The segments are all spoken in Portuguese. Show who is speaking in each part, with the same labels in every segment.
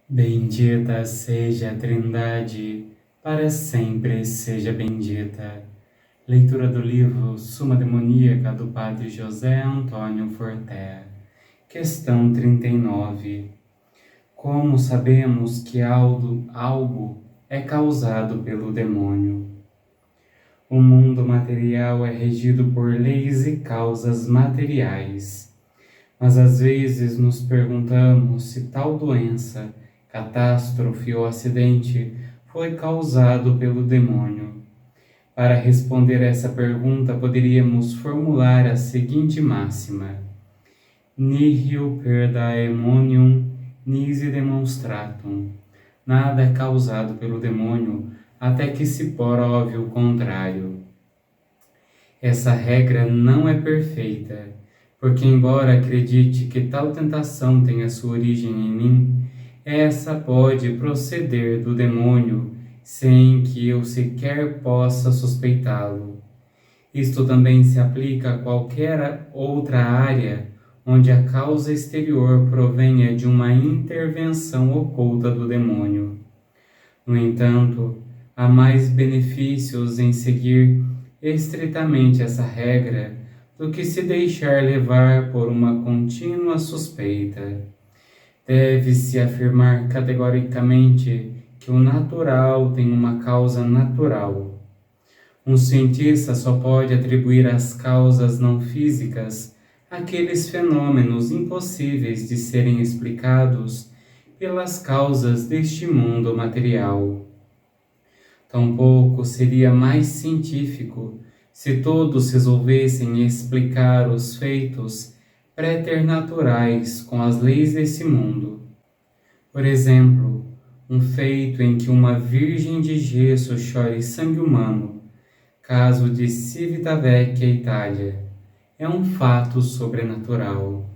Speaker 1: Bendita seja a Trindade, para sempre seja bendita. Leitura do livro Suma Demoníaca do Padre José Antônio Fortea. Questão 39. Como sabemos que algo é causado pelo demônio? O mundo material é regido por leis e causas materiais. Mas às vezes nos perguntamos se tal doença, catástrofe ou acidente foi causado pelo demônio. Para responder essa pergunta, poderíamos formular a seguinte máxima: Nihil per daemonium nisi demonstratum. Nada é causado pelo demônio até que se prove o contrário. Essa regra não é perfeita, porque embora acredite que tal tentação tenha sua origem em mim, essa pode proceder do demônio sem que eu sequer possa suspeitá-lo. Isto também se aplica a qualquer outra área onde a causa exterior provenha de uma intervenção oculta do demônio. No entanto, há mais benefícios em seguir estritamente essa regra do que se deixar levar por uma contínua suspeita. Deve-se afirmar categoricamente que o natural tem uma causa natural. Um cientista só pode atribuir as causas não físicas àqueles fenômenos impossíveis de serem explicados pelas causas deste mundo material. Tampouco seria mais científico se todos resolvessem explicar os feitos preternaturais com as leis desse mundo. Por exemplo, um feito em que uma virgem de gesso chore sangue humano, caso de Civitavecchia, Itália, é um fato sobrenatural.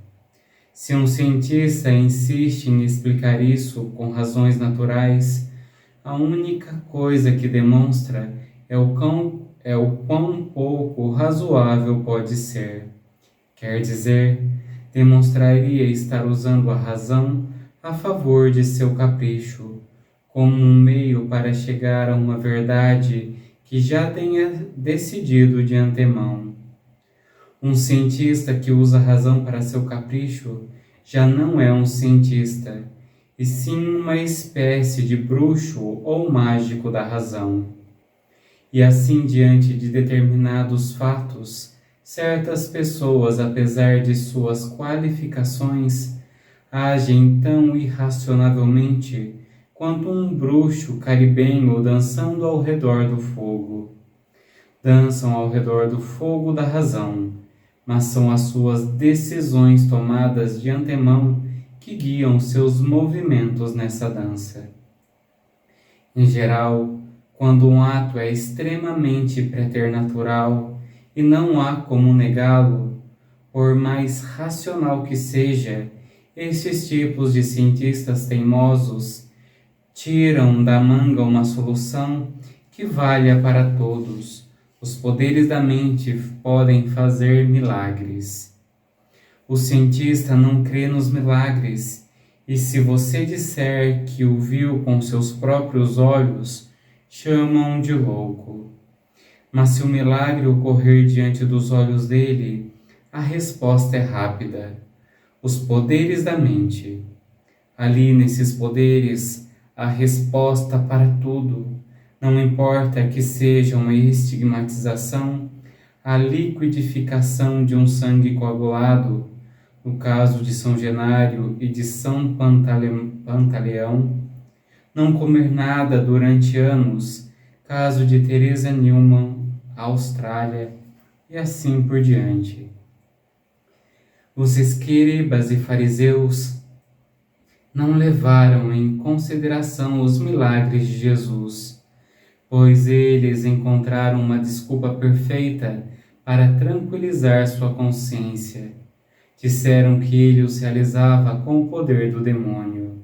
Speaker 1: Se um cientista insiste em explicar isso com razões naturais, a única coisa que demonstra é o quão pouco razoável pode ser. Quer dizer, demonstraria estar usando a razão a favor de seu capricho, como um meio para chegar a uma verdade que já tenha decidido de antemão. Um cientista que usa a razão para seu capricho já não é um cientista, e sim uma espécie de bruxo ou mágico da razão. E assim, diante de determinados fatos, certas pessoas, apesar de suas qualificações, agem tão irracionavelmente quanto um bruxo caribenho dançando ao redor do fogo. Dançam ao redor do fogo da razão, mas são as suas decisões tomadas de antemão que guiam seus movimentos nessa dança. Em geral, quando um ato é extremamente preternatural e não há como negá-lo, por mais racional que seja, esses tipos de cientistas teimosos tiram da manga uma solução que valha para todos. Os poderes da mente podem fazer milagres. O cientista não crê nos milagres, e se você disser que o viu com seus próprios olhos, chamam de louco. Mas se o milagre ocorrer diante dos olhos dele, a resposta é rápida. Os poderes da mente. Ali, nesses poderes, a resposta para tudo. Não importa que seja uma estigmatização, a liquidificação de um sangue coagulado, no caso de São Genário e de São Pantaleão, não comer nada durante anos, caso de Teresa Neumann, Austrália, e assim por diante. Os escribas e fariseus não levaram em consideração os milagres de Jesus, pois eles encontraram uma desculpa perfeita para tranquilizar sua consciência. Disseram que ele os realizava com o poder do demônio.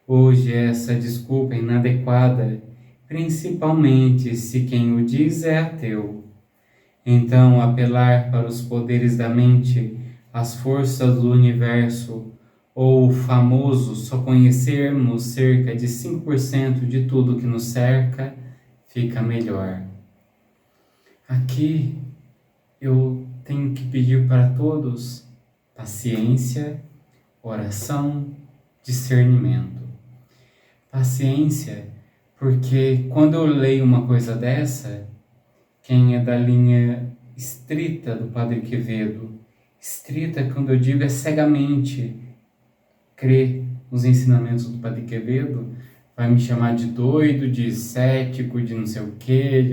Speaker 1: Hoje essa desculpa é inadequada, principalmente se quem o diz é ateu. Então, apelar para os poderes da mente, as forças do universo ou famoso só conhecermos cerca de 5% de tudo que nos cerca, fica melhor. Aqui eu tenho que pedir para todos paciência, oração, discernimento. Paciência, porque quando eu leio uma coisa dessa, quem é da linha estrita do Padre Quevedo, estrita quando eu digo é cegamente crer nos ensinamentos do Padre Quevedo, vai me chamar de doido, de cético, de não sei o quê,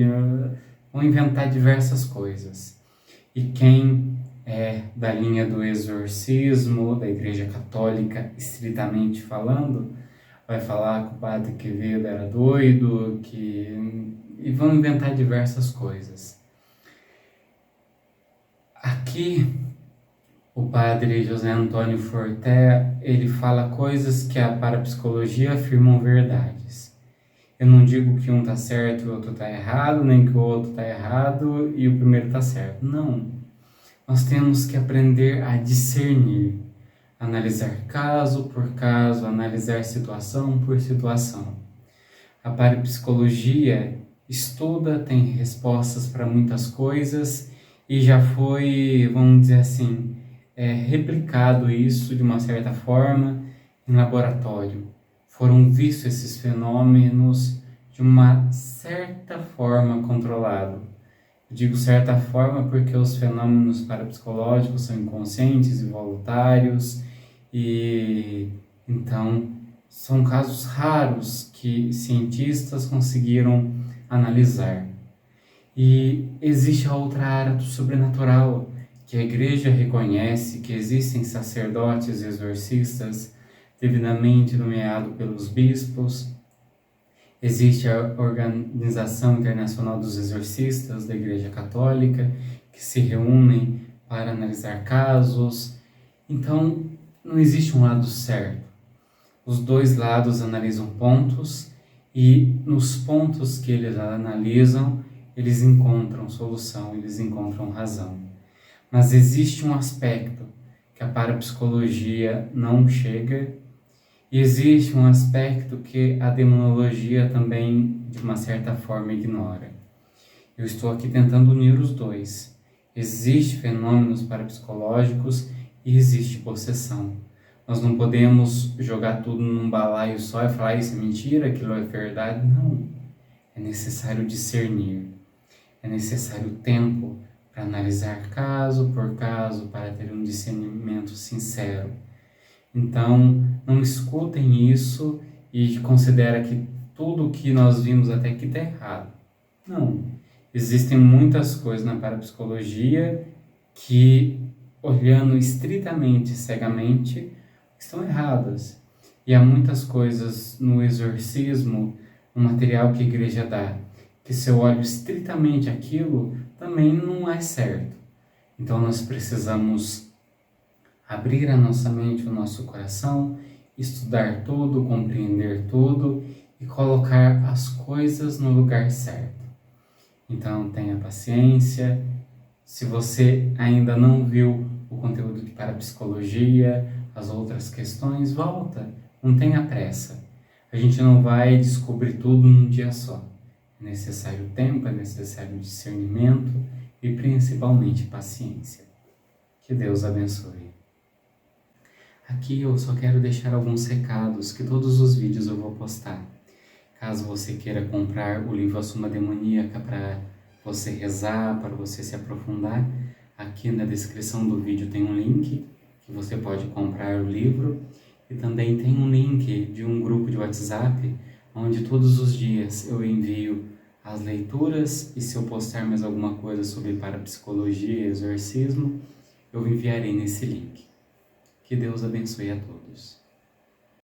Speaker 1: vão inventar diversas coisas. E quem é da linha do exorcismo, da Igreja Católica, estritamente falando, vai falar que o Padre Quevedo era doido, e vão inventar diversas coisas. Aqui, o Padre José Antônio Forté, ele fala coisas que a parapsicologia afirmam verdades. Eu não digo que um está certo e o outro está errado, nem que o outro está errado e o primeiro está certo. Não. Nós temos que aprender a discernir, analisar caso por caso, analisar situação por situação. A parapsicologia estuda, tem respostas para muitas coisas e já foi, vamos dizer assim, replicado isso de uma certa forma em laboratório. Foram vistos esses fenômenos de uma certa forma controlado. Eu digo certa forma porque os fenômenos parapsicológicos são inconscientes e voluntários, e então são casos raros que cientistas conseguiram analisar. E existe a outra área do sobrenatural, que a igreja reconhece que existem sacerdotes e exorcistas devidamente nomeados pelos bispos. Existe a Organização Internacional dos Exorcistas da Igreja Católica, que se reúnem para analisar casos. Então, não existe um lado certo. Os dois lados analisam pontos e nos pontos que eles analisam, eles encontram solução, eles encontram razão. Mas existe um aspecto que a parapsicologia não chega, e existe um aspecto que a demonologia também, de uma certa forma, ignora. Eu estou aqui tentando unir os dois. Existem fenômenos parapsicológicos e existe possessão. Nós não podemos jogar tudo num balaio só e falar isso é mentira, aquilo é verdade. Não. É necessário discernir. É necessário tempo para analisar caso por caso, para ter um discernimento sincero. Então, não escutem isso e considera que tudo que nós vimos até aqui está errado. Não. Existem muitas coisas na parapsicologia que, olhando estritamente, cegamente, estão erradas. E há muitas coisas no exorcismo, no material que a igreja dá, que se eu olho estritamente aquilo, também não é certo. Então nós precisamos abrir a nossa mente, o nosso coração, estudar tudo, compreender tudo e colocar as coisas no lugar certo. Então tenha paciência. Se você ainda não viu o conteúdo de parapsicologia, as outras questões, volta, não tenha pressa. A gente não vai descobrir tudo num dia só. É necessário tempo, é necessário discernimento e principalmente paciência. Que Deus abençoe. Aqui eu só quero deixar alguns recados que todos os vídeos eu vou postar. Caso você queira comprar o livro A Suma Demoníaca para você rezar, para você se aprofundar, aqui na descrição do vídeo tem um link que você pode comprar o livro, e também tem um link de um grupo de WhatsApp onde todos os dias eu envio as leituras, e se eu postar mais alguma coisa sobre parapsicologia e exorcismo, eu enviarei nesse link. Que Deus abençoe a todos.